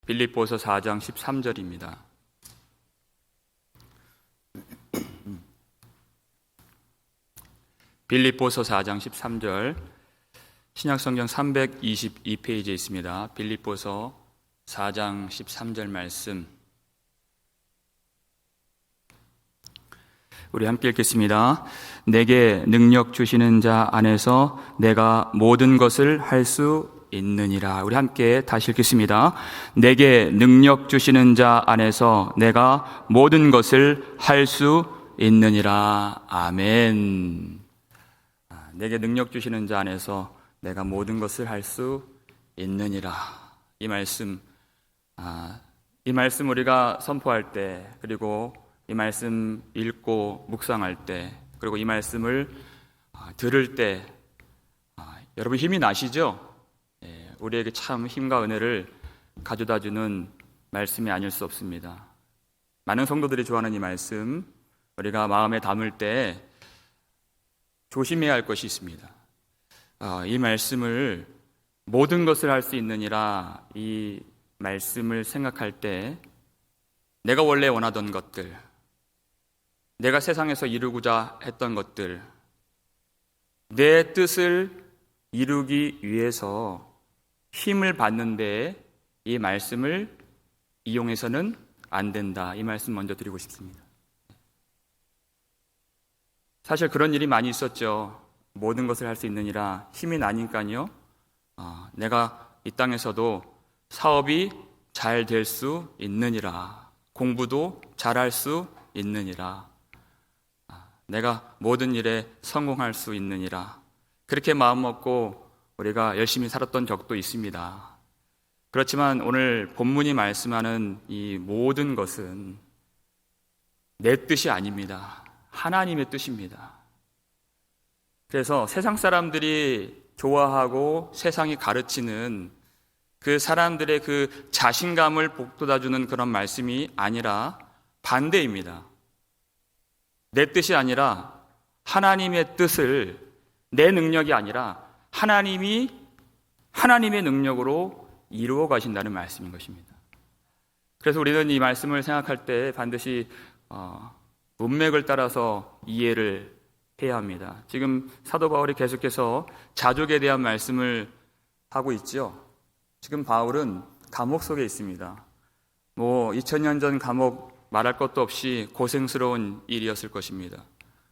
빌립보서 4장 13절입니다. 빌립보서 4장 13절, 신약성경 322페이지에 있습니다. 빌립보서 4장 13절 말씀, 우리 함께 읽겠습니다. 내게 능력 주시는 자 안에서 내가 모든 것을 할 수 있느니라. 우리 함께 다시 읽겠습니다. 내게 능력 주시는 자 안에서 내가 모든 것을 할 수 있느니라. 아멘. 내게 능력 주시는 자 안에서 내가 모든 것을 할 수 있느니라. 이 말씀 우리가 선포할 때, 그리고 이 말씀 읽고 묵상할 때, 그리고 이 말씀을 들을 때 여러분 힘이 나시죠? 우리에게 참 힘과 은혜를 가져다주는 말씀이 아닐 수 없습니다. 많은 성도들이 좋아하는 이 말씀, 우리가 마음에 담을 때 조심해야 할 것이 있습니다. 이 말씀을 모든 것을 할 수 있느니라, 이 말씀을 생각할 때 내가 원래 원하던 것들, 내가 세상에서 이루고자 했던 것들, 내 뜻을 이루기 위해서 힘을 받는데 이 말씀을 이용해서는 안 된다. 이 말씀 먼저 드리고 싶습니다. 사실 그런 일이 많이 있었죠. 모든 것을 할 수 있느니라 힘이 나니까요, 내가 이 땅에서도 사업이 잘 될 수 있느니라, 공부도 잘할 수 있느니라, 내가 모든 일에 성공할 수 있느니라, 그렇게 마음먹고 우리가 열심히 살았던 적도 있습니다. 그렇지만 오늘 본문이 말씀하는 이 모든 것은 내 뜻이 아닙니다. 하나님의 뜻입니다. 그래서 세상 사람들이 좋아하고 세상이 가르치는 그 사람들의 그 자신감을 북돋아주는 그런 말씀이 아니라 반대입니다. 내 뜻이 아니라 하나님의 뜻을, 내 능력이 아니라 하나님의 능력으로 이루어 가신다는 말씀인 것입니다. 그래서 우리는 이 말씀을 생각할 때 반드시 문맥을 따라서 이해를 해야 합니다. 지금 사도 바울이 계속해서 자족에 대한 말씀을 하고 있죠. 지금 바울은 감옥 속에 있습니다. 2000년 전 감옥 말할 것도 없이 고생스러운 일이었을 것입니다.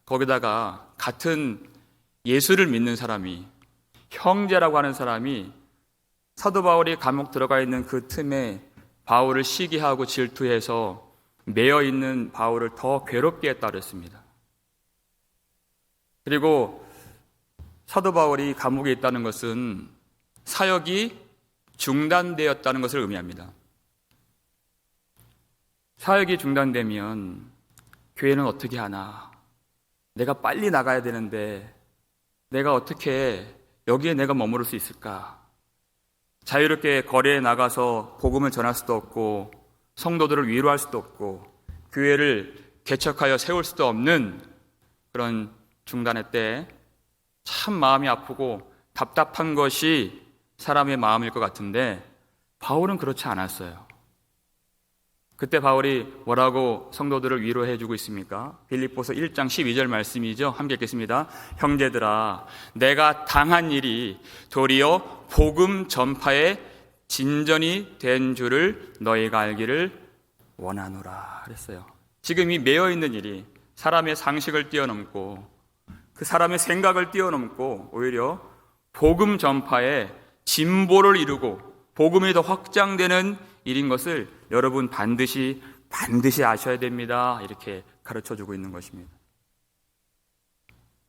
거기다가 같은 예수를 믿는 사람이, 형제라고 하는 사람이 사도 바울이 감옥 들어가 있는 그 틈에 바울을 시기하고 질투해서 매여 있는 바울을 더 괴롭게 했다 그랬습니다. 그리고 사도 바울이 감옥에 있다는 것은 사역이 중단되었다는 것을 의미합니다. 사역이 중단되면 교회는 어떻게 하나? 내가 빨리 나가야 되는데 내가 어떻게 여기에 내가 머무를 수 있을까? 자유롭게 거리에 나가서 복음을 전할 수도 없고, 성도들을 위로할 수도 없고, 교회를 개척하여 세울 수도 없는 그런 중단의 때 참 마음이 아프고 답답한 것이 사람의 마음일 것 같은데, 바울은 그렇지 않았어요. 그때 바울이 뭐라고 성도들을 위로해 주고 있습니까? 빌립보서 1장 12절 말씀이죠. 함께 읽겠습니다. 형제들아, 내가 당한 일이 도리어 복음 전파의 진전이 된 줄을 너희가 알기를 원하노라 그랬어요. 지금 이 매여 있는 일이 사람의 상식을 뛰어넘고, 그 사람의 생각을 뛰어넘고, 오히려 복음 전파의 진보를 이루고 복음이 더 확장되는 일인 것을 여러분 반드시 아셔야 됩니다. 이렇게 가르쳐주고 있는 것입니다.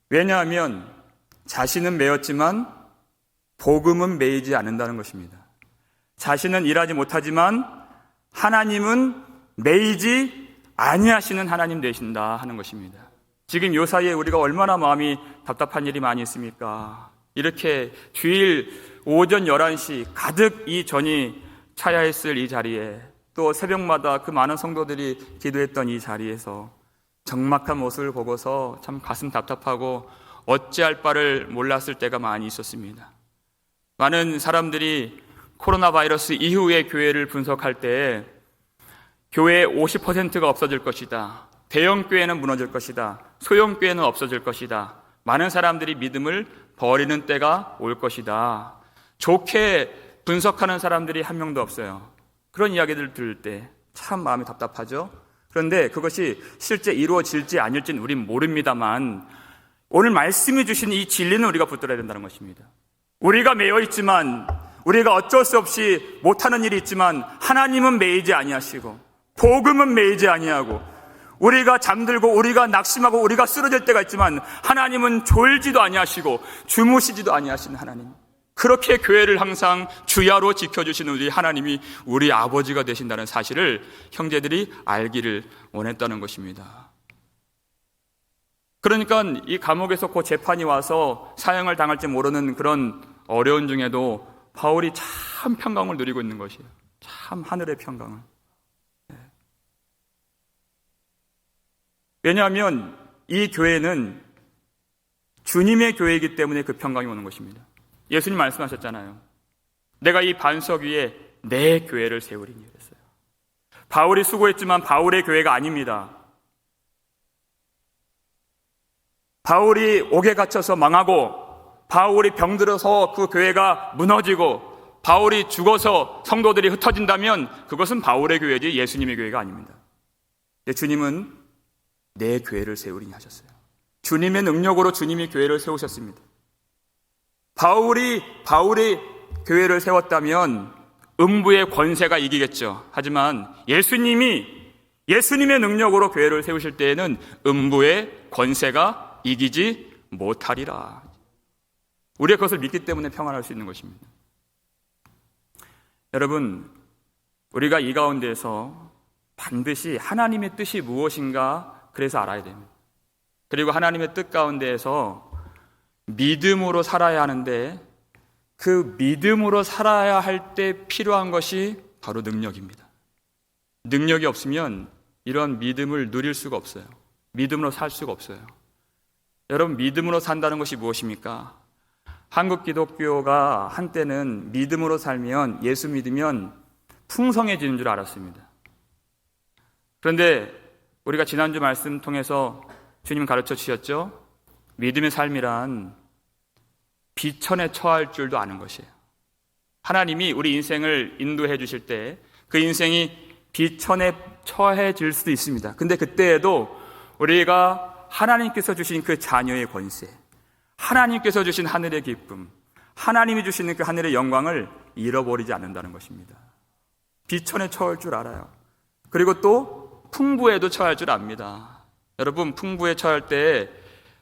왜냐하면 자신은 매였지만 복음은 매이지 않는다는 것입니다. 자신은 일하지 못하지만 하나님은 매이지 아니하시는 하나님 되신다 하는 것입니다. 지금 요 사이에 우리가 얼마나 마음이 답답한 일이 많이 있습니까? 이렇게 주일 오전 11시 가득 이 전이 차야 했을 이 자리에, 또 새벽마다 그 많은 성도들이 기도했던 이 자리에서 적막한 모습을 보고서 참 가슴 답답하고 어찌할 바를 몰랐을 때가 많이 있었습니다. 많은 사람들이 코로나 바이러스 이후의 교회를 분석할 때 교회의 50%가 없어질 것이다. 대형 교회는 무너질 것이다. 소형 교회는 없어질 것이다. 많은 사람들이 믿음을 버리는 때가 올 것이다. 좋게 분석하는 사람들이 한 명도 없어요. 그런 이야기들을 들을 때 참 마음이 답답하죠. 그런데 그것이 실제 이루어질지 아닐지는 우린 모릅니다만 오늘 말씀이 주신 이 진리는 우리가 붙들어야 된다는 것입니다. 우리가 매여 있지만, 우리가 어쩔 수 없이 못하는 일이 있지만 하나님은 매이지 아니하시고 복음은 매이지 아니하고, 우리가 잠들고 우리가 낙심하고 우리가 쓰러질 때가 있지만 하나님은 졸지도 아니하시고 주무시지도 아니하시는 하나님, 그렇게 교회를 항상 주야로 지켜주시는 우리 하나님이 우리 아버지가 되신다는 사실을 형제들이 알기를 원했다는 것입니다. 그러니까 이 감옥에서 곧 재판이 와서 사형을 당할지 모르는 그런 어려운 중에도 바울이 참 평강을 누리고 있는 것이에요. 참 하늘의 평강을. 왜냐하면 이 교회는 주님의 교회이기 때문에 그 평강이 오는 것입니다. 예수님 말씀하셨잖아요. 내가 이 반석 위에 내 교회를 세우리니 그랬어요. 바울이 수고했지만 바울의 교회가 아닙니다. 바울이 옥에 갇혀서 망하고, 바울이 병들어서 그 교회가 무너지고, 바울이 죽어서 성도들이 흩어진다면 그것은 바울의 교회지 예수님의 교회가 아닙니다. 근데 주님은 내 교회를 세우리니 하셨어요. 주님의 능력으로 주님이 교회를 세우셨습니다. 바울이 교회를 세웠다면 음부의 권세가 이기겠죠. 하지만 예수님의 능력으로 교회를 세우실 때에는 음부의 권세가 이기지 못하리라. 우리가 그것을 믿기 때문에 평안할 수 있는 것입니다. 여러분, 우리가 이 가운데에서 반드시 하나님의 뜻이 무엇인가 그래서 알아야 됩니다. 그리고 하나님의 뜻 가운데에서 믿음으로 살아야 하는데, 그 믿음으로 살아야 할 때 필요한 것이 바로 능력입니다. 능력이 없으면 이런 믿음을 누릴 수가 없어요. 믿음으로 살 수가 없어요. 여러분, 믿음으로 산다는 것이 무엇입니까? 한국 기독교가 한때는 믿음으로 살면, 예수 믿으면 풍성해지는 줄 알았습니다. 그런데 우리가 지난주 말씀 통해서 주님 가르쳐 주셨죠? 믿음의 삶이란 비천에 처할 줄도 아는 것이에요. 하나님이 우리 인생을 인도해 주실 때 그 인생이 비천에 처해질 수도 있습니다. 근데 그때에도 우리가 하나님께서 주신 그 자녀의 권세, 하나님께서 주신 하늘의 기쁨, 하나님이 주시는 그 하늘의 영광을 잃어버리지 않는다는 것입니다. 비천에 처할 줄 알아요. 그리고 또 풍부에도 처할 줄 압니다. 여러분, 풍부에 처할 때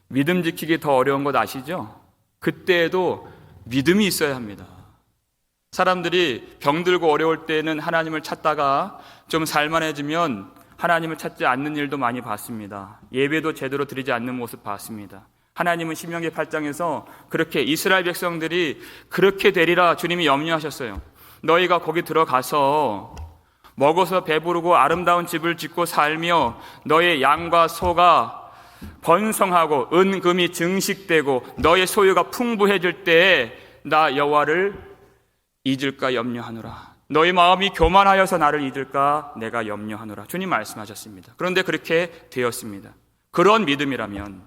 믿음 지키기 더 어려운 것 아시죠? 그때에도 믿음이 있어야 합니다. 사람들이 병들고 어려울 때는 하나님을 찾다가 좀 살만해지면 하나님을 찾지 않는 일도 많이 봤습니다. 예배도 제대로 드리지 않는 모습 봤습니다. 하나님은 신명기 8장에서 그렇게 이스라엘 백성들이 그렇게 되리라 주님이 염려하셨어요. 너희가 거기 들어가서 먹어서 배부르고 아름다운 집을 짓고 살며 너의 양과 소가 번성하고 은금이 증식되고 너의 소유가 풍부해질 때에 나 여호와를 잊을까 염려하노라. 너희 마음이 교만하여서 나를 잊을까 내가 염려하노라. 주님 말씀하셨습니다. 그런데 그렇게 되었습니다. 그런 믿음이라면,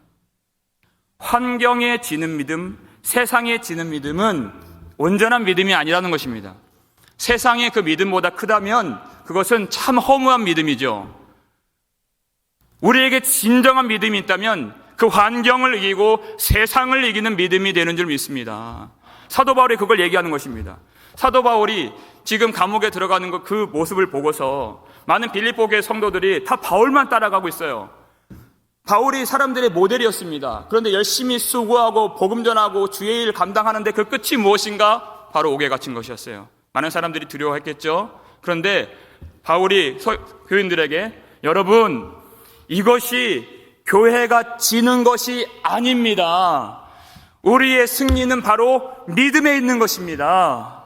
환경에 지는 믿음, 세상에 지는 믿음은 온전한 믿음이 아니라는 것입니다. 세상의 그 믿음보다 크다면 그것은 참 허무한 믿음이죠. 우리에게 진정한 믿음이 있다면 그 환경을 이기고 세상을 이기는 믿음이 되는 줄 믿습니다. 사도 바울이 그걸 얘기하는 것입니다. 사도 바울이 지금 감옥에 들어가는 그 모습을 보고서 많은 빌립보 교회 성도들이 다 바울만 따라가고 있어요. 바울이 사람들의 모델이었습니다. 그런데 열심히 수고하고 복음 전하고 주의 일 감당하는데 그 끝이 무엇인가? 바로 옥에 갇힌 것이었어요. 많은 사람들이 두려워했겠죠. 그런데 바울이 교인들에게, 여러분, 이것이 교회가 지는 것이 아닙니다. 우리의 승리는 바로 믿음에 있는 것입니다.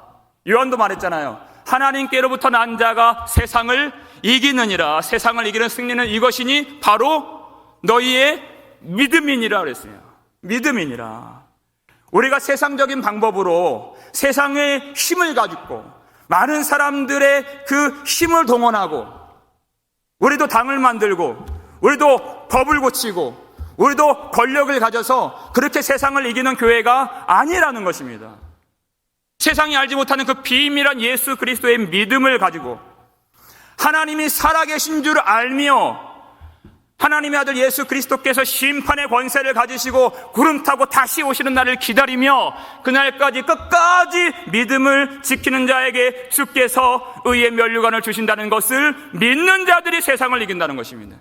요한도 말했잖아요. 하나님께로부터 난 자가 세상을 이기느니라. 세상을 이기는 승리는 이것이니 바로 너희의 믿음이니라 그랬어요. 믿음이니라. 우리가 세상적인 방법으로 세상의 힘을 가지고 많은 사람들의 그 힘을 동원하고 우리도 당을 만들고 우리도 법을 고치고 우리도 권력을 가져서 그렇게 세상을 이기는 교회가 아니라는 것입니다. 세상이 알지 못하는 그 비밀한 예수 그리스도의 믿음을 가지고 하나님이 살아계신 줄 알며 하나님의 아들 예수 그리스도께서 심판의 권세를 가지시고 구름 타고 다시 오시는 날을 기다리며 그날까지 끝까지 믿음을 지키는 자에게 주께서 의의 면류관을 주신다는 것을 믿는 자들이 세상을 이긴다는 것입니다.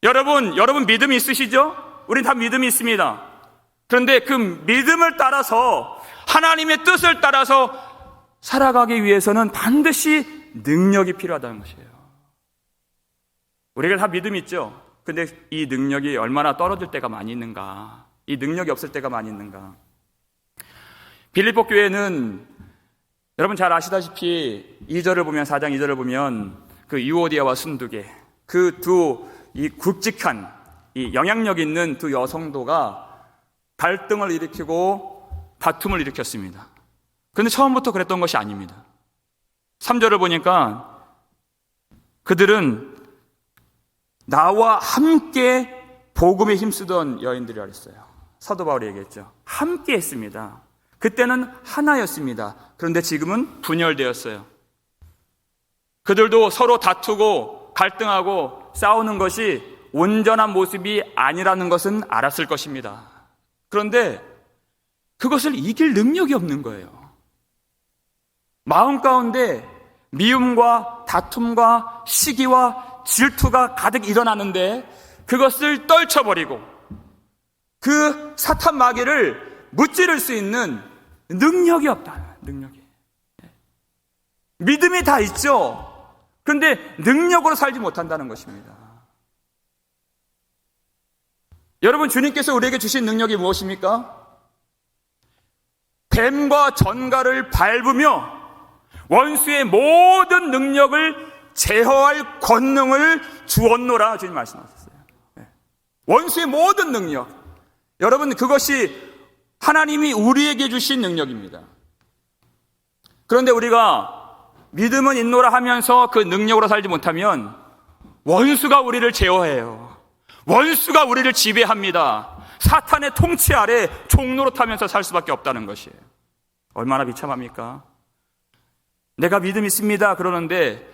여러분 믿음이 있으시죠? 우린 다 믿음이 있습니다. 그런데 그 믿음을 따라서 하나님의 뜻을 따라서 살아가기 위해서는 반드시 능력이 필요하다는 것이에요. 우리가 다 믿음이 있죠. 근데 이 능력이 얼마나 떨어질 때가 많이 있는가, 이 능력이 없을 때가 많이 있는가. 빌립보 교회는 여러분 잘 아시다시피 2절을 보면 4장 2절을 보면 그 유오디아와 순두계 그 두 이 굵직한 이 영향력 있는 두 여성도가 갈등을 일으키고 다툼을 일으켰습니다. 그런데 처음부터 그랬던 것이 아닙니다. 3절을 보니까 그들은 나와 함께 복음에 힘쓰던 여인들이라 했어요. 사도 바울이 얘기했죠. 함께 했습니다. 그때는 하나였습니다. 그런데 지금은 분열되었어요. 그들도 서로 다투고 갈등하고 싸우는 것이 온전한 모습이 아니라는 것은 알았을 것입니다. 그런데 그것을 이길 능력이 없는 거예요. 마음 가운데 미움과 다툼과 시기와 질투가 가득 일어나는데 그것을 떨쳐버리고 그 사탄 마귀를 무찌를 수 있는 능력이 없다. 능력이. 믿음이 다 있죠. 그런데 능력으로 살지 못한다는 것입니다. 여러분, 주님께서 우리에게 주신 능력이 무엇입니까? 뱀과 전갈을 밟으며 원수의 모든 능력을 제어할 권능을 주었노라 주님 말씀하셨어요. 원수의 모든 능력. 여러분, 그것이 하나님이 우리에게 주신 능력입니다. 그런데 우리가 믿음은 있노라 하면서 그 능력으로 살지 못하면 원수가 우리를 제어해요. 원수가 우리를 지배합니다. 사탄의 통치 아래 종노릇하면서 살 수밖에 없다는 것이에요. 얼마나 비참합니까? 내가 믿음 있습니다 그러는데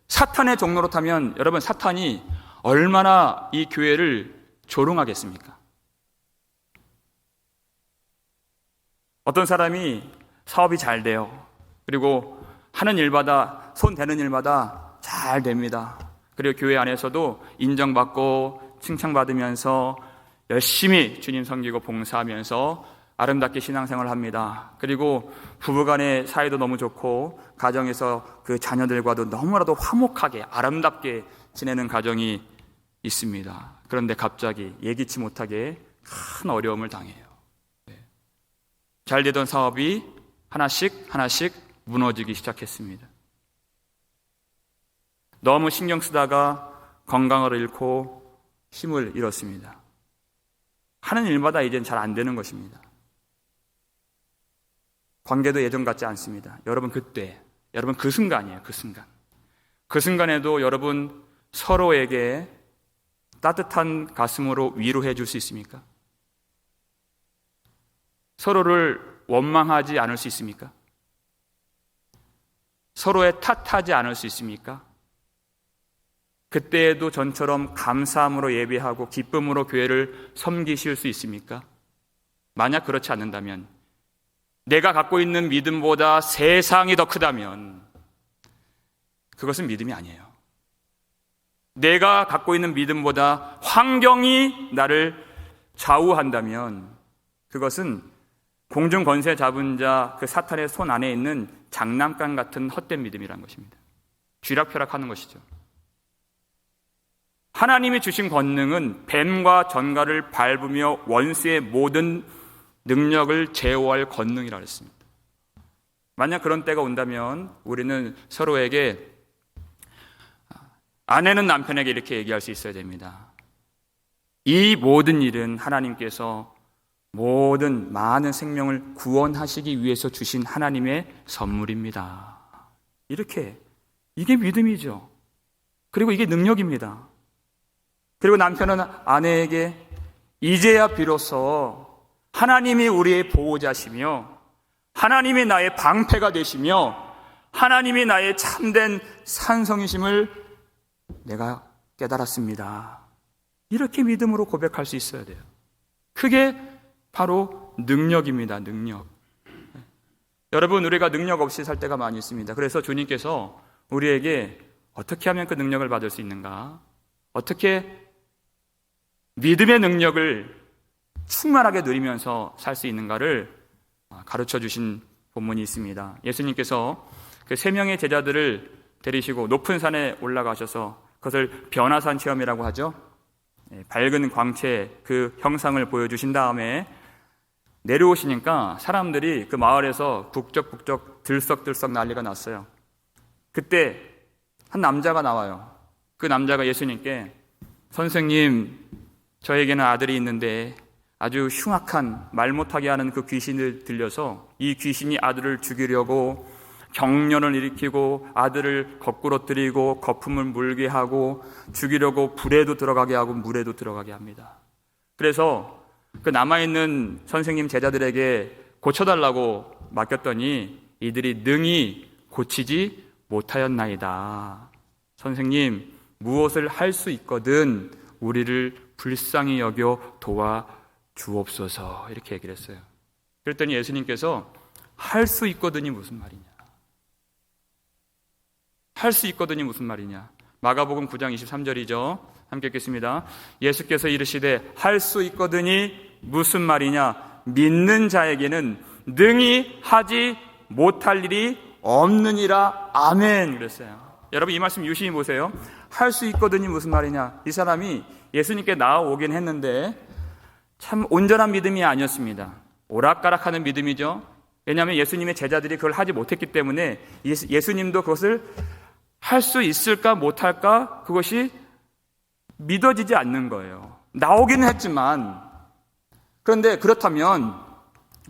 사탄의 종노릇하면 여러분, 사탄이 얼마나 이 교회를 조롱하겠습니까? 어떤 사람이 사업이 잘 돼요. 그리고 하는 일마다, 손 대는 일마다 잘 됩니다. 그리고 교회 안에서도 인정받고 칭찬받으면서 열심히 주님 섬기고 봉사하면서 아름답게 신앙생활을 합니다. 그리고 부부간의 사이도 너무 좋고 가정에서 그 자녀들과도 너무나도 화목하게 아름답게 지내는 가정이 있습니다. 그런데 갑자기 예기치 못하게 큰 어려움을 당해요. 잘 되던 사업이 하나씩 무너지기 시작했습니다. 너무 신경 쓰다가 건강을 잃고 힘을 잃었습니다. 하는 일마다 이젠 잘 안 되는 것입니다. 관계도 예전 같지 않습니다. 여러분, 여러분 그 순간이에요. 그 순간에도 여러분 서로에게 따뜻한 가슴으로 위로해 줄 수 있습니까? 서로를 원망하지 않을 수 있습니까? 서로의 탓하지 않을 수 있습니까? 그때에도 전처럼 감사함으로 예배하고 기쁨으로 교회를 섬기실 수 있습니까? 만약 그렇지 않는다면, 내가 갖고 있는 믿음보다 세상이 더 크다면 그것은 믿음이 아니에요. 내가 갖고 있는 믿음보다 환경이 나를 좌우한다면 그것은 공중 권세 잡은 자 그 사탄의 손 안에 있는 장난감 같은 헛된 믿음이라는 것입니다. 쥐락펴락하는 것이죠. 하나님이 주신 권능은 뱀과 전갈을 밟으며 원수의 모든 능력을 제어할 권능이라고 했습니다. 만약 그런 때가 온다면 우리는 서로에게, 아내는 남편에게 이렇게 얘기할 수 있어야 됩니다. 이 모든 일은 하나님께서 모든 많은 생명을 구원하시기 위해서 주신 하나님의 선물입니다. 이렇게, 이게 믿음이죠. 그리고 이게 능력입니다. 그리고 남편은 아내에게 이제야 비로소 하나님이 우리의 보호자시며 하나님이 나의 방패가 되시며 하나님이 나의 참된 산성이심을 내가 깨달았습니다. 이렇게 믿음으로 고백할 수 있어야 돼요. 그게 바로 능력입니다. 능력. 여러분, 우리가 능력 없이 살 때가 많이 있습니다. 그래서 주님께서 우리에게 어떻게 하면 그 능력을 받을 수 있는가? 어떻게 믿음의 능력을 충만하게 누리면서 살 수 있는가를 가르쳐 주신 본문이 있습니다. 예수님께서 그 3명의 제자들을 데리시고 높은 산에 올라가셔서 그것을 변화산 체험이라고 하죠. 밝은 광채 그 형상을 보여주신 다음에 내려오시니까 사람들이 그 마을에서 북적북적 들썩들썩 난리가 났어요. 그때 한 남자가 나와요. 그 남자가 예수님께 선생님, 저에게는 아들이 있는데 아주 흉악한 말 못하게 하는 그 귀신을 들려서 이 귀신이 아들을 죽이려고 경련을 일으키고 아들을 거꾸러뜨리고 거품을 물게 하고 죽이려고 불에도 들어가게 하고 물에도 들어가게 합니다. 그래서 그 남아있는 선생님 제자들에게 고쳐달라고 맡겼더니 이들이 능히 고치지 못하였나이다. 선생님, 무엇을 할 수 있거든 우리를 불쌍히 여겨 도와주옵소서, 이렇게 얘기를 했어요. 그랬더니 예수님께서 할 수 있거든이 무슨 말이냐, 할 수 있거든이 무슨 말이냐. 마가복음 9장 23절이죠. 함께 읽겠습니다. 예수께서 이르시되 할 수 있거든이 무슨 말이냐, 믿는 자에게는 능히 하지 못할 일이 없느니라. 아멘. 그랬어요. 여러분, 이 말씀 유심히 보세요. 할 수 있거든이 무슨 말이냐. 이 사람이 예수님께 나아오긴 했는데 참 온전한 믿음이 아니었습니다. 오락가락하는 믿음이죠. 왜냐하면 예수님의 제자들이 그걸 하지 못했기 때문에 예수님도 그것을 할 수 있을까 못할까, 그것이 믿어지지 않는 거예요. 나오기는 했지만, 그런데 그렇다면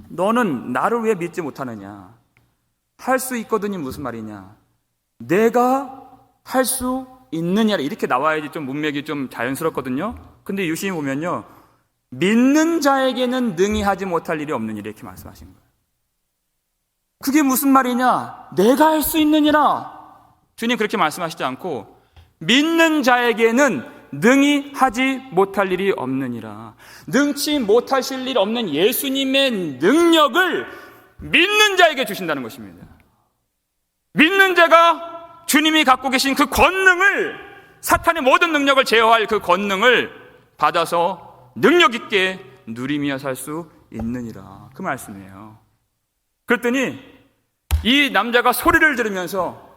너는 나를 왜 믿지 못하느냐, 할 수 있거든이 무슨 말이냐, 내가 할 수 있느냐, 이렇게 나와야지 좀 문맥이 좀 자연스럽거든요. 근데 유심히 보면요, 믿는 자에게는 능히 하지 못할 일이 없는 일, 이렇게 말씀하신 거예요. 그게 무슨 말이냐, 내가 할 수 있느니라. 주님 그렇게 말씀하시지 않고 믿는 자에게는 능히 하지 못할 일이 없느니라. 능치 못하실 일 없는 예수님의 능력을 믿는 자에게 주신다는 것입니다. 믿는 자가 주님이 갖고 계신 그 권능을, 사탄의 모든 능력을 제어할 그 권능을 받아서 능력 있게 누리며 살 수 있느니라. 그 말씀이에요. 그랬더니 이 남자가 소리를 들으면서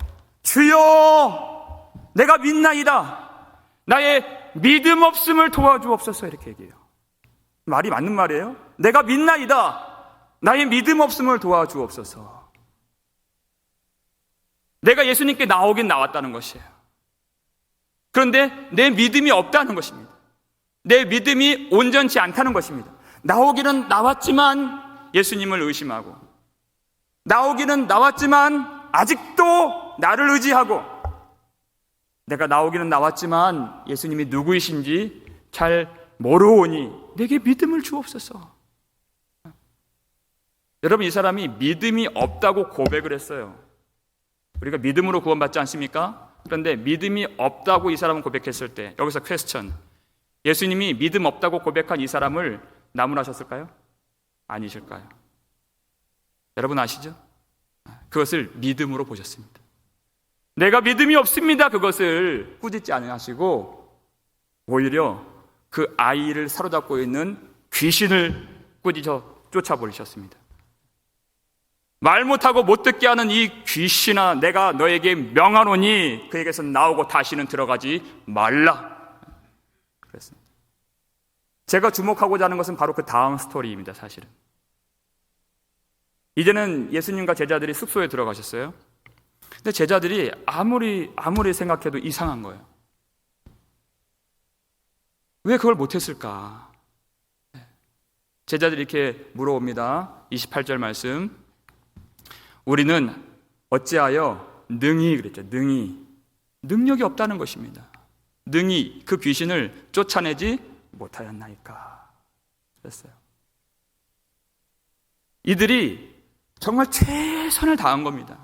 주여, 내가 믿나이다, 나의 믿음 없음을 도와주옵소서, 이렇게 얘기해요. 말이 맞는 말이에요. 내가 믿나이다, 나의 믿음 없음을 도와주옵소서. 내가 예수님께 나오긴 나왔다는 것이에요. 그런데 내 믿음이 없다는 것입니다. 내 믿음이 온전치 않다는 것입니다. 나오기는 나왔지만 예수님을 의심하고, 나오기는 나왔지만 아직도 나를 의지하고, 내가 나오기는 나왔지만 예수님이 누구이신지 잘 모르오니 내게 믿음을 주옵소서. 여러분, 이 사람이 믿음이 없다고 고백을 했어요. 우리가 믿음으로 구원받지 않습니까? 그런데 믿음이 없다고 이 사람은 고백했을 때, 여기서 퀘스천, 예수님이 믿음 없다고 고백한 이 사람을 나무라셨을까요? 아니실까요? 여러분 아시죠? 그것을 믿음으로 보셨습니다. 내가 믿음이 없습니다, 그것을 꾸짖지 않으시고 오히려 그 아이를 사로잡고 있는 귀신을 꾸짖어 쫓아버리셨습니다. 말 못하고 못 듣게 하는 이 귀신아, 내가 너에게 명하노니 그에게서 나오고 다시는 들어가지 말라. 그랬습니다. 제가 주목하고자 하는 것은 바로 그 다음 스토리입니다. 사실은 이제는 예수님과 제자들이 숙소에 들어가셨어요. 근데 제자들이 아무리 생각해도 이상한 거예요. 왜 그걸 못했을까? 제자들이 이렇게 물어옵니다. 28절 말씀. 우리는 어찌하여 능히, 그랬죠. 능력이 없다는 것입니다. 능히 그 귀신을 쫓아내지 못하였나이까. 그랬어요. 이들이 정말 최선을 다한 겁니다.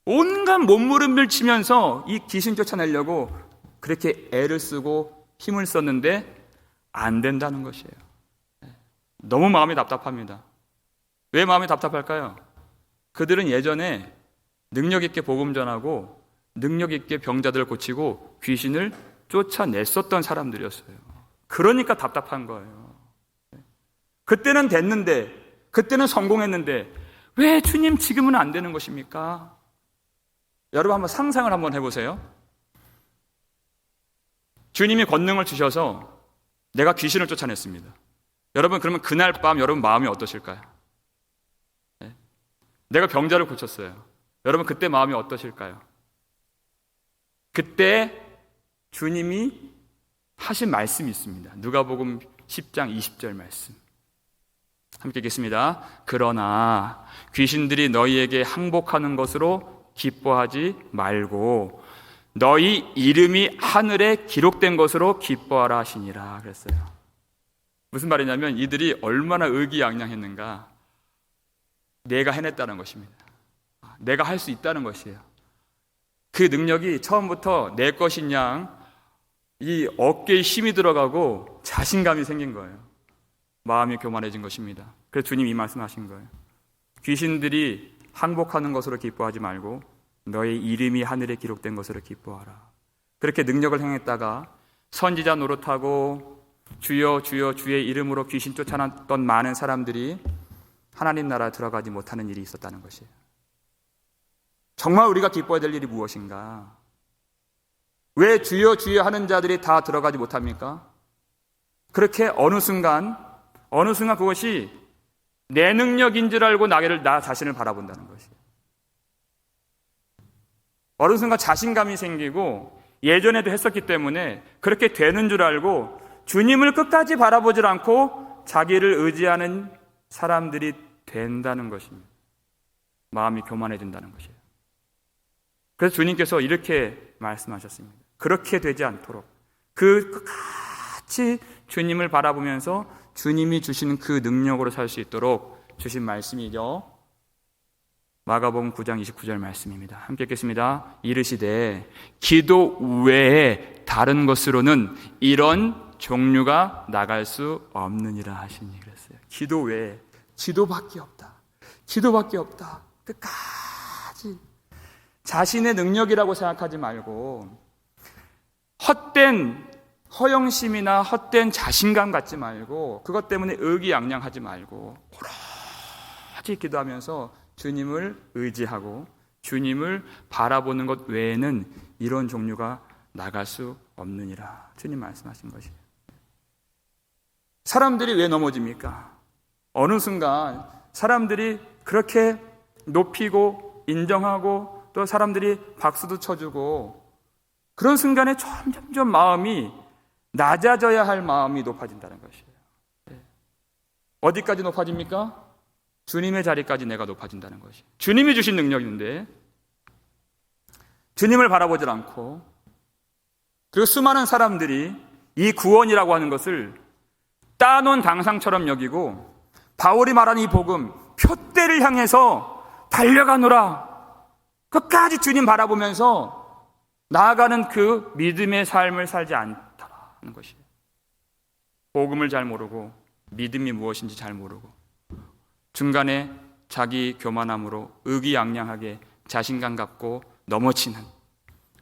온갖 몸부림을 치면서 이 귀신 쫓아내려고 그렇게 애를 쓰고 힘을 썼는데 안 된다는 것이에요. 너무 마음이 답답합니다. 왜 마음이 답답할까요? 그들은 예전에 능력 있게 복음 전하고 능력 있게 병자들을 고치고 귀신을 쫓아냈었던 사람들이었어요. 그러니까 답답한 거예요. 그때는 됐는데, 그때는 성공했는데 왜 주님 지금은 안 되는 것입니까? 여러분 한번 상상을 한번 해보세요. 주님이 권능을 주셔서 내가 귀신을 쫓아냈습니다. 여러분 그러면 그날 밤 여러분 마음이 어떠실까요? 내가 병자를 고쳤어요. 여러분 그때 마음이 어떠실까요? 그때 주님이 하신 말씀이 있습니다. 누가복음 10장 20절 말씀. 함께 읽겠습니다. 그러나 귀신들이 너희에게 항복하는 것으로 기뻐하지 말고 너희 이름이 하늘에 기록된 것으로 기뻐하라 하시니라 그랬어요. 무슨 말이냐면 이들이 얼마나 의기양양했는가. 내가 해냈다는 것입니다. 내가 할 수 있다는 것이에요. 그 능력이 처음부터 내 것인 양 이 어깨에 힘이 들어가고 자신감이 생긴 거예요. 마음이 교만해진 것입니다. 그래서 주님이 이 말씀하신 거예요. 귀신들이 항복하는 것으로 기뻐하지 말고 너의 이름이 하늘에 기록된 것으로 기뻐하라. 그렇게 능력을 행했다가 선지자 노릇하고 주여 주여 주의 이름으로 귀신 쫓아났던 많은 사람들이 하나님 나라 들어가지 못하는 일이 있었다는 것이에요. 정말 우리가 기뻐해야 될 일이 무엇인가? 왜 주여 주여 하는 자들이 다 들어가지 못합니까? 그렇게 어느 순간 그것이 내 능력인 줄 알고 나 자신을 바라본다는 것이에요. 어느 순간 자신감이 생기고 예전에도 했었기 때문에 그렇게 되는 줄 알고 주님을 끝까지 바라보질 않고 자기를 의지하는 사람들이 된다는 것입니다. 마음이 교만해진다는 것이에요. 그래서 주님께서 이렇게 말씀하셨습니다. 그렇게 되지 않도록 끝까지 주님을 바라보면서 주님이 주시는 그 능력으로 살 수 있도록 주신 말씀이죠. 마가복음 9장 29절 말씀입니다. 함께 읽겠습니다. 이르시되 기도 외에 다른 것으로는 이런 종류가 나갈 수 없느니라 하시니 그랬어요. 기도 외에 기도밖에 없다. 기도밖에 없다. 끝까지 자신의 능력이라고 생각하지 말고 헛된 허영심이나 헛된 자신감 갖지 말고 그것 때문에 의기양양하지 말고 오로지 기도하면서 주님을 의지하고 주님을 바라보는 것 외에는 이런 종류가 나갈 수 없느니라. 주님 말씀하신 것이에요. 사람들이 왜 넘어집니까? 어느 순간 사람들이 그렇게 높이고 인정하고 또 사람들이 박수도 쳐주고 그런 순간에 점점 마음이 낮아져야 할 마음이 높아진다는 것이에요. 어디까지 높아집니까? 주님의 자리까지 내가 높아진다는 것이에요. 주님이 주신 능력인데 주님을 바라보질 않고 그리고 수많은 사람들이 이 구원이라고 하는 것을 따놓은 당상처럼 여기고 바울이 말하는 이 복음 표대를 향해서 달려가노라. 끝까지 주님 바라보면서 나아가는 그 믿음의 삶을 살지 않다는 것이에요. 복음을 잘 모르고 믿음이 무엇인지 잘 모르고 중간에 자기 교만함으로 의기양양하게 자신감 갖고 넘어지는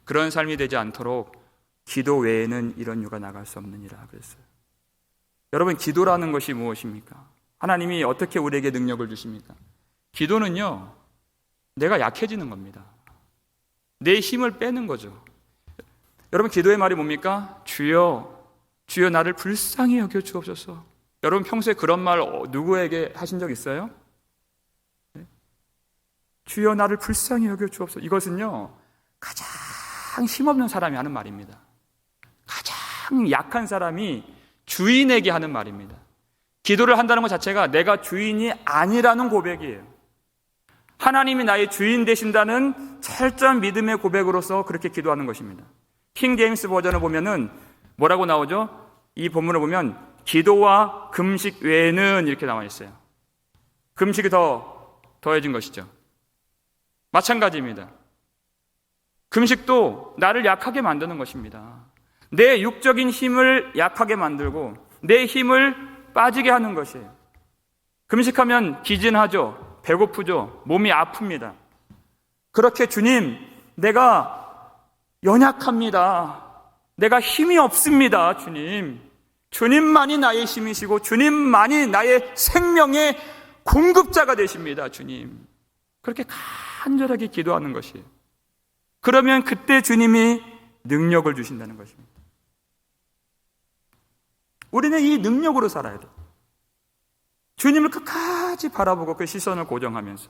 그런 삶이 되지 않도록 기도 외에는 이런 유가 나갈 수 없느니라 그랬어요. 여러분 기도라는 것이 무엇입니까? 하나님이 어떻게 우리에게 능력을 주십니까? 기도는요 내가 약해지는 겁니다. 내 힘을 빼는 거죠. 여러분 기도의 말이 뭡니까? 주여 주여 나를 불쌍히 여겨 주옵소서. 여러분 평소에 그런 말 누구에게 하신 적 있어요? 네? 주여 나를 불쌍히 여겨 주옵소서. 이것은요 가장 힘없는 사람이 하는 말입니다. 가장 약한 사람이 주인에게 하는 말입니다. 기도를 한다는 것 자체가 내가 주인이 아니라는 고백이에요. 하나님이 나의 주인 되신다는 철저한 믿음의 고백으로서 그렇게 기도하는 것입니다. 킹 제임스 버전을 보면은 뭐라고 나오죠? 이 본문을 보면 기도와 금식 외에는 이렇게 나와 있어요. 금식이 더해진 것이죠. 마찬가지입니다. 금식도 나를 약하게 만드는 것입니다. 내 육적인 힘을 약하게 만들고 내 힘을 빠지게 하는 것이에요. 금식하면 기진하죠. 배고프죠. 몸이 아픕니다. 그렇게 주님, 내가 연약합니다. 내가 힘이 없습니다. 주님. 주님만이 나의 힘이시고 주님만이 나의 생명의 공급자가 되십니다. 주님. 그렇게 간절하게 기도하는 것이에요. 그러면 그때 주님이 능력을 주신다는 것입니다. 우리는 이 능력으로 살아야 돼요. 주님을 끝까지 바라보고 그 시선을 고정하면서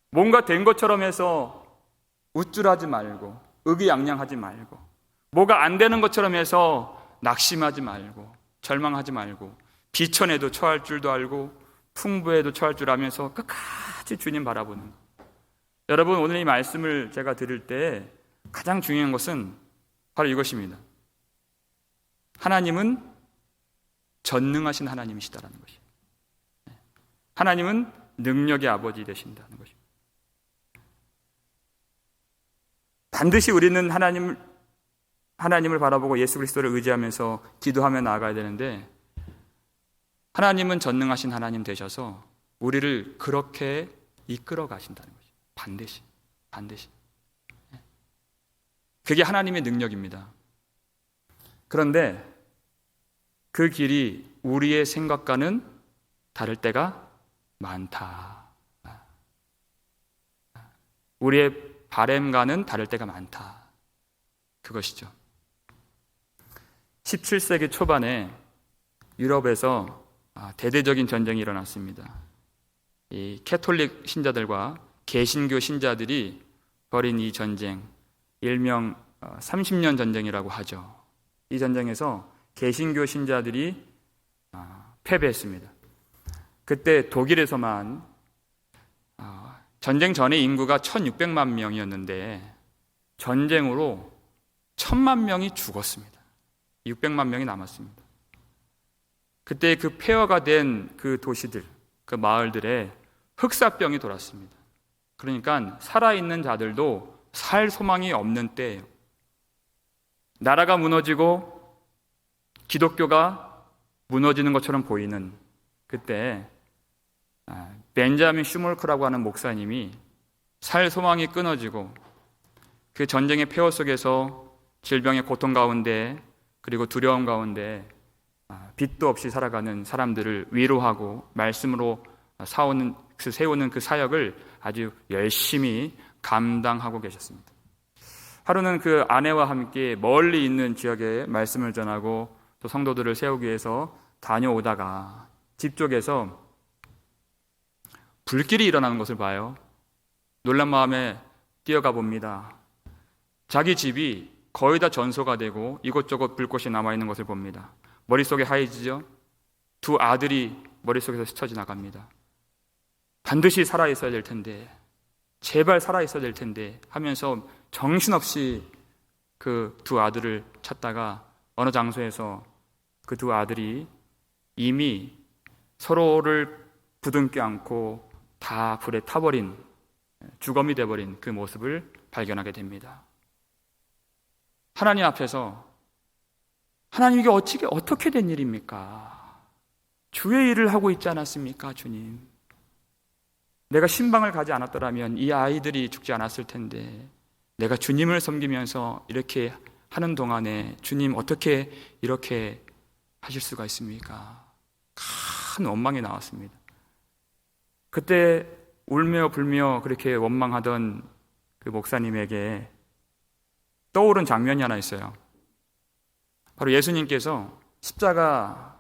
뭔가 된 것처럼 해서 우쭐하지 말고 의기양양하지 말고 뭐가 안 되는 것처럼 해서 낙심하지 말고 절망하지 말고 비천에도 처할 줄도 알고 풍부에도 처할 줄 알면서 끝까지 주님 바라보는 것. 여러분, 오늘 이 말씀을 제가 드릴 때 가장 중요한 것은 바로 이것입니다. 하나님은 전능하신 하나님이시다라는 것이에요. 하나님은 능력의 아버지 되신다는 것입니다. 반드시 우리는 하나님을 바라보고 예수 그리스도를 의지하면서 기도하며 나아가야 되는데 하나님은 전능하신 하나님 되셔서 우리를 그렇게 이끌어 가신다는 것이에요. 반드시. 그게 하나님의 능력입니다. 그런데 그 길이 우리의 생각과는 다를 때가 많다. 우리의 바램과는 다를 때가 많다. 그것이죠. 17세기 초반에 유럽에서 대대적인 전쟁이 일어났습니다. 이 캐톨릭 신자들과 개신교 신자들이 벌인 이 전쟁, 일명 30년 전쟁이라고 하죠. 이 전쟁에서 개신교 신자들이 패배했습니다. 그때 독일에서만 전쟁 전에 인구가 1600만 명이었는데 전쟁으로 1000만 명이 죽었습니다. 600만 명이 남았습니다. 그때 그 폐허가 된 그 도시들, 그 마을들에 흑사병이 돌았습니다. 그러니까 살아있는 자들도 살 소망이 없는 때예요. 나라가 무너지고 기독교가 무너지는 것처럼 보이는 그때 벤자민 슈몰크라고 하는 목사님이 살 소망이 끊어지고 그 전쟁의 폐허 속에서 질병의 고통 가운데 그리고 두려움 가운데 빛도 없이 살아가는 사람들을 위로하고 말씀으로 세우는 그 사역을 아주 열심히 감당하고 계셨습니다. 하루는 그 아내와 함께 멀리 있는 지역에 말씀을 전하고 또 성도들을 세우기 위해서 다녀오다가 집 쪽에서 불길이 일어나는 것을 봐요. 놀란 마음에 뛰어가 봅니다. 자기 집이 거의 다 전소가 되고 이곳저곳 불꽃이 남아있는 것을 봅니다. 머릿속에 하얘지죠. 두 아들이 머릿속에서 스쳐 지나갑니다. 반드시 살아있어야 될 텐데, 제발 살아있어야 될 텐데 하면서 정신없이 그 두 아들을 찾다가 어느 장소에서 그 두 아들이 이미 서로를 부둥켜 안고 다 불에 타버린, 주검이 돼버린 그 모습을 발견하게 됩니다. 하나님 앞에서 하나님, 이게 어떻게 된 일입니까? 주의 일을 하고 있지 않았습니까, 주님? 내가 신방을 가지 않았더라면 이 아이들이 죽지 않았을 텐데 내가 주님을 섬기면서 이렇게 하는 동안에 주님 어떻게 이렇게 하실 수가 있습니까? 큰 원망이 나왔습니다. 그때 울며 불며 그렇게 원망하던 그 목사님에게 떠오른 장면이 하나 있어요. 바로 예수님께서 십자가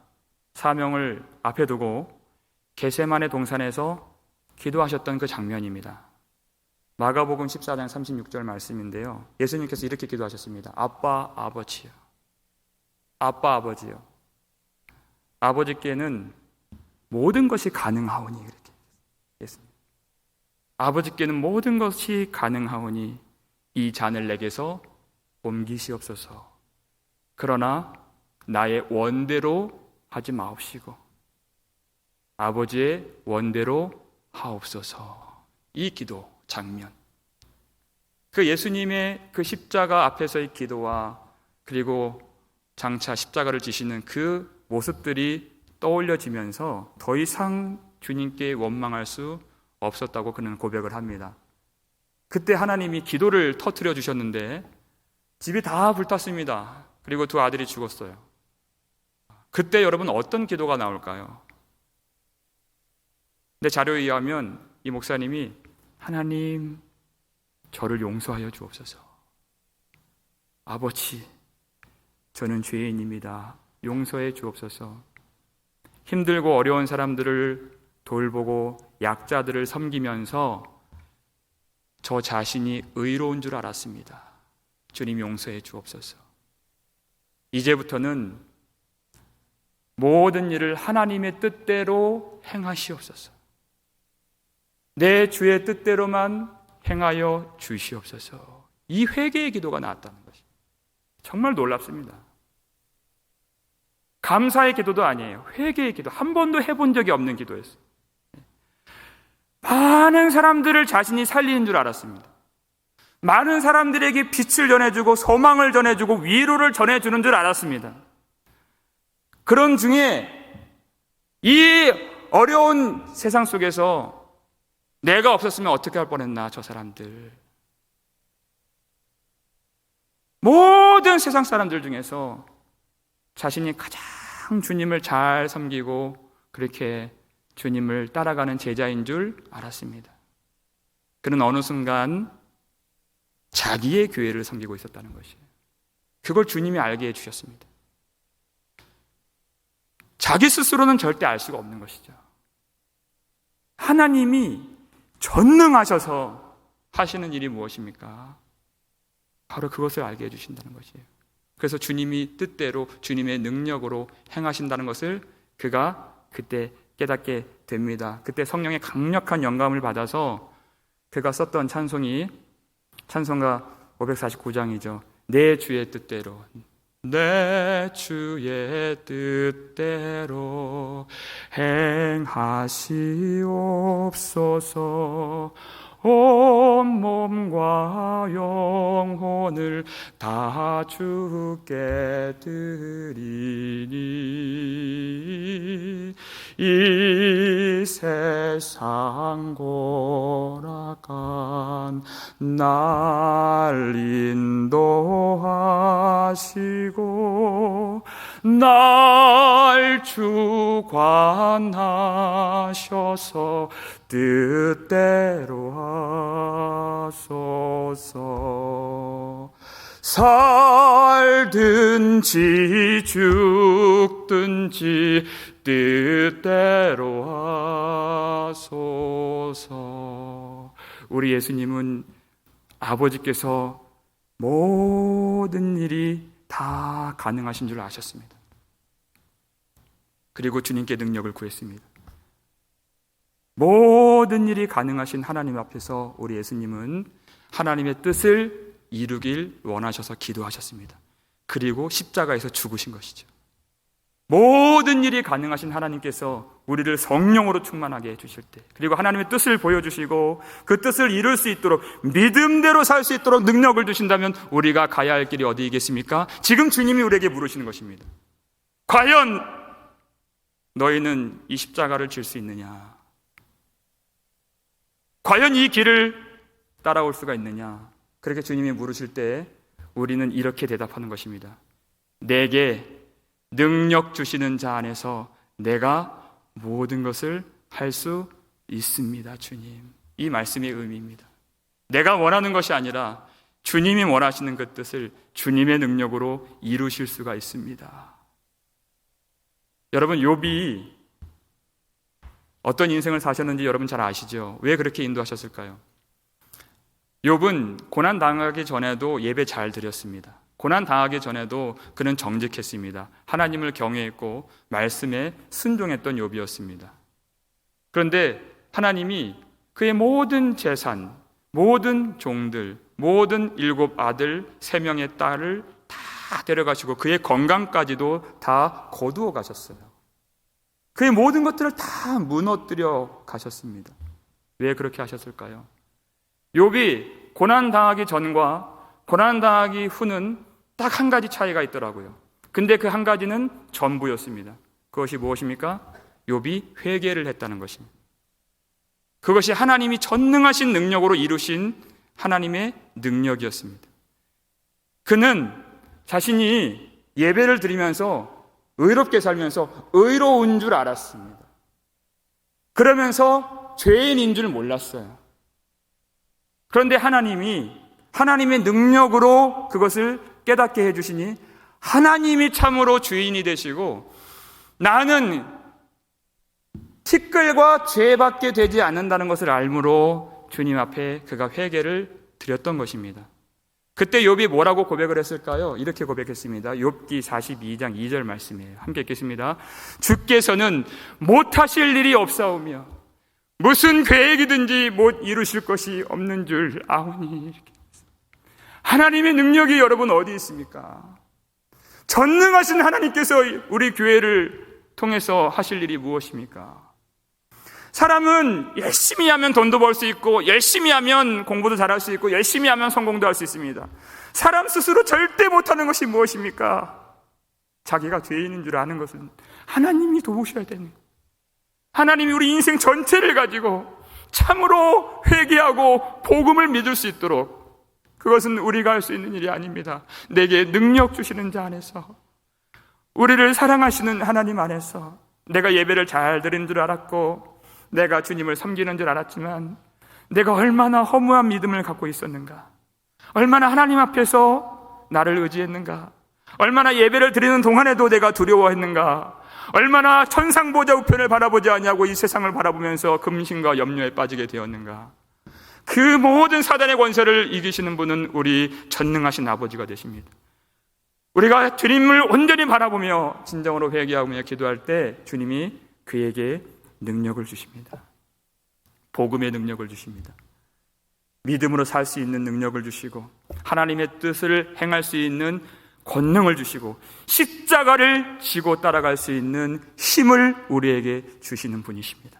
사명을 앞에 두고 겟세마네 동산에서 기도하셨던 그 장면입니다. 마가복음 14장 36절 말씀인데요. 예수님께서 이렇게 기도하셨습니다. 아빠 아버지요. 아빠 아버지요. 아버지께는 모든 것이 가능하오니 그렇게 했습니다. 아버지께는 모든 것이 가능하오니 이 잔을 내게서 옮기시옵소서. 그러나 나의 원대로 하지 마옵시고 아버지의 원대로 하옵소서. 이 기도 장면, 그 예수님의 그 십자가 앞에서의 기도와 그리고 장차 십자가를 지시는 그 모습들이 떠올려지면서 더 이상 주님께 원망할 수 없었다고 그는 고백을 합니다. 그때 하나님이 기도를 터뜨려 주셨는데 집이 다 불탔습니다. 그리고 두 아들이 죽었어요. 그때 여러분 어떤 기도가 나올까요? 내 자료에 의하면 이 목사님이 하나님 저를 용서하여 주옵소서. 아버지 저는 죄인입니다. 용서해 주옵소서. 힘들고 어려운 사람들을 돌보고 약자들을 섬기면서 저 자신이 의로운 줄 알았습니다. 주님 용서해 주옵소서. 이제부터는 모든 일을 하나님의 뜻대로 행하시옵소서. 내 주의 뜻대로만 행하여 주시옵소서. 이 회개의 기도가 나왔다는 것이 정말 놀랍습니다. 감사의 기도도 아니에요. 회개의 기도. 한 번도 해본 적이 없는 기도였어요. 많은 사람들을 자신이 살리는 줄 알았습니다. 많은 사람들에게 빛을 전해주고 소망을 전해주고 위로를 전해주는 줄 알았습니다. 그런 중에 이 어려운 세상 속에서 내가 없었으면 어떻게 할 뻔했나, 저 사람들. 모든 세상 사람들 중에서 자신이 가장 주님을 잘 섬기고 그렇게 주님을 따라가는 제자인 줄 알았습니다. 그는 어느 순간 자기의 교회를 섬기고 있었다는 것이에요. 그걸 주님이 알게 해주셨습니다. 자기 스스로는 절대 알 수가 없는 것이죠. 하나님이 전능하셔서 하시는 일이 무엇입니까? 바로 그것을 알게 해주신다는 것이에요. 그래서 주님이 뜻대로 주님의 능력으로 행하신다는 것을 그가 그때 깨닫게 됩니다. 그때 성령의 강력한 영감을 받아서 그가 썼던 찬송이 찬송가 549장이죠. 내 주의 뜻대로, 내 주의 뜻대로 행하시옵소서. 온 몸과 영혼을 다 주께 드리니 이 세상 고락한 날 인도하시고 날 주관하셔서 뜻대로 하소서. 살든지 죽든지 뜻대로 하소서. 우리 예수님은 아버지께서 모든 일이 다 가능하신 줄 아셨습니다. 그리고 주님께 능력을 구했습니다. 모든 일이 가능하신 하나님 앞에서 우리 예수님은 하나님의 뜻을 이루길 원하셔서 기도하셨습니다. 그리고 십자가에서 죽으신 것이죠. 모든 일이 가능하신 하나님께서 우리를 성령으로 충만하게 해주실 때, 그리고 하나님의 뜻을 보여주시고 그 뜻을 이룰 수 있도록 믿음대로 살 수 있도록 능력을 주신다면 우리가 가야 할 길이 어디이겠습니까? 지금 주님이 우리에게 물으시는 것입니다. 과연 너희는 이 십자가를 질 수 있느냐? 과연 이 길을 따라올 수가 있느냐? 그렇게 주님이 물으실 때 우리는 이렇게 대답하는 것입니다. 내게 능력 주시는 자 안에서 내가 모든 것을 할 수 있습니다, 주님. 이 말씀의 의미입니다. 내가 원하는 것이 아니라 주님이 원하시는 그 뜻을 주님의 능력으로 이루실 수가 있습니다. 여러분, 욥이 어떤 인생을 사셨는지 여러분 잘 아시죠? 왜 그렇게 인도하셨을까요? 욥은 고난 당하기 전에도 예배 잘 드렸습니다. 고난 당하기 전에도 그는 정직했습니다. 하나님을 경외했고 말씀에 순종했던 욥이었습니다. 그런데 하나님이 그의 모든 재산, 모든 종들, 모든 7 아들, 3명의 딸을 다 데려가시고 그의 건강까지도 다 거두어 가셨어요. 그의 모든 것들을 다 무너뜨려 가셨습니다. 왜 그렇게 하셨을까요? 욥이 고난당하기 전과 고난당하기 후는 딱 한 가지 차이가 있더라고요. 근데 그 한 가지는 전부였습니다. 그것이 무엇입니까? 욥이 회개를 했다는 것입니다. 그것이 하나님이 전능하신 능력으로 이루신 하나님의 능력이었습니다. 그는 자신이 예배를 드리면서 의롭게 살면서 의로운 줄 알았습니다. 그러면서 죄인인 줄 몰랐어요. 그런데 하나님이 하나님의 능력으로 그것을 깨닫게 해주시니 하나님이 참으로 주인이 되시고 나는 티끌과 죄밖에 되지 않는다는 것을 알므로 주님 앞에 그가 회개를 드렸던 것입니다. 그때 욥이 뭐라고 고백을 했을까요? 이렇게 고백했습니다. 욥기 42장 2절 말씀이에요. 함께 읽겠습니다. 주께서는 못하실 일이 없사오며 무슨 계획이든지 못 이루실 것이 없는 줄 아오니. 하나님의 능력이 여러분 어디 있습니까? 전능하신 하나님께서 우리 교회를 통해서 하실 일이 무엇입니까? 사람은 열심히 하면 돈도 벌 수 있고 열심히 하면 공부도 잘할 수 있고 열심히 하면 성공도 할 수 있습니다. 사람 스스로 절대 못하는 것이 무엇입니까? 자기가 죄인인 줄 아는 것은 하나님이 도우셔야 되는 거예요. 하나님이 우리 인생 전체를 가지고 참으로 회개하고 복음을 믿을 수 있도록, 그것은 우리가 할 수 있는 일이 아닙니다. 내게 능력 주시는 자 안에서, 우리를 사랑하시는 하나님 안에서 내가 예배를 잘 드린 줄 알았고 내가 주님을 섬기는 줄 알았지만 내가 얼마나 허무한 믿음을 갖고 있었는가, 얼마나 하나님 앞에서 나를 의지했는가, 얼마나 예배를 드리는 동안에도 내가 두려워했는가, 얼마나 천상보좌 우편을 바라보지 아니하고 이 세상을 바라보면서 금신과 염려에 빠지게 되었는가. 그 모든 사단의 권세를 이기시는 분은 우리 전능하신 아버지가 되십니다. 우리가 주님을 온전히 바라보며 진정으로 회개하며 기도할 때 주님이 그에게 능력을 주십니다. 복음의 능력을 주십니다. 믿음으로 살 수 있는 능력을 주시고 하나님의 뜻을 행할 수 있는 권능을 주시고 십자가를 지고 따라갈 수 있는 힘을 우리에게 주시는 분이십니다.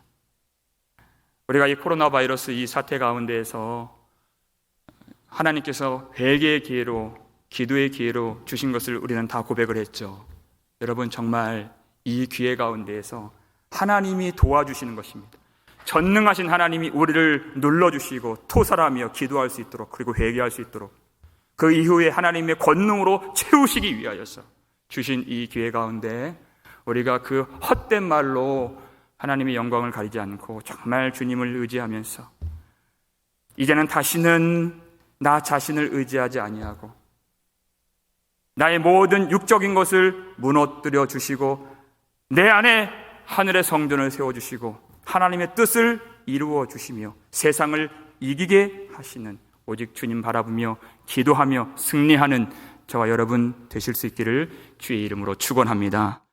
우리가 이 코로나 바이러스 이 사태 가운데에서 하나님께서 회개의 기회로, 기도의 기회로 주신 것을 우리는 다 고백을 했죠. 여러분, 정말 이 기회 가운데에서 하나님이 도와주시는 것입니다. 전능하신 하나님이 우리를 눌러주시고 토설하며 기도할 수 있도록, 그리고 회개할 수 있도록 그 이후에 하나님의 권능으로 채우시기 위하여서 주신 이 기회 가운데 우리가 그 헛된 말로 하나님의 영광을 가리지 않고 정말 주님을 의지하면서 이제는 다시는 나 자신을 의지하지 아니하고 나의 모든 육적인 것을 무너뜨려 주시고 내 안에 하늘의 성전을 세워주시고 하나님의 뜻을 이루어 주시며 세상을 이기게 하시는, 오직 주님 바라보며 기도하며 승리하는 저와 여러분 되실 수 있기를 주의 이름으로 축원합니다.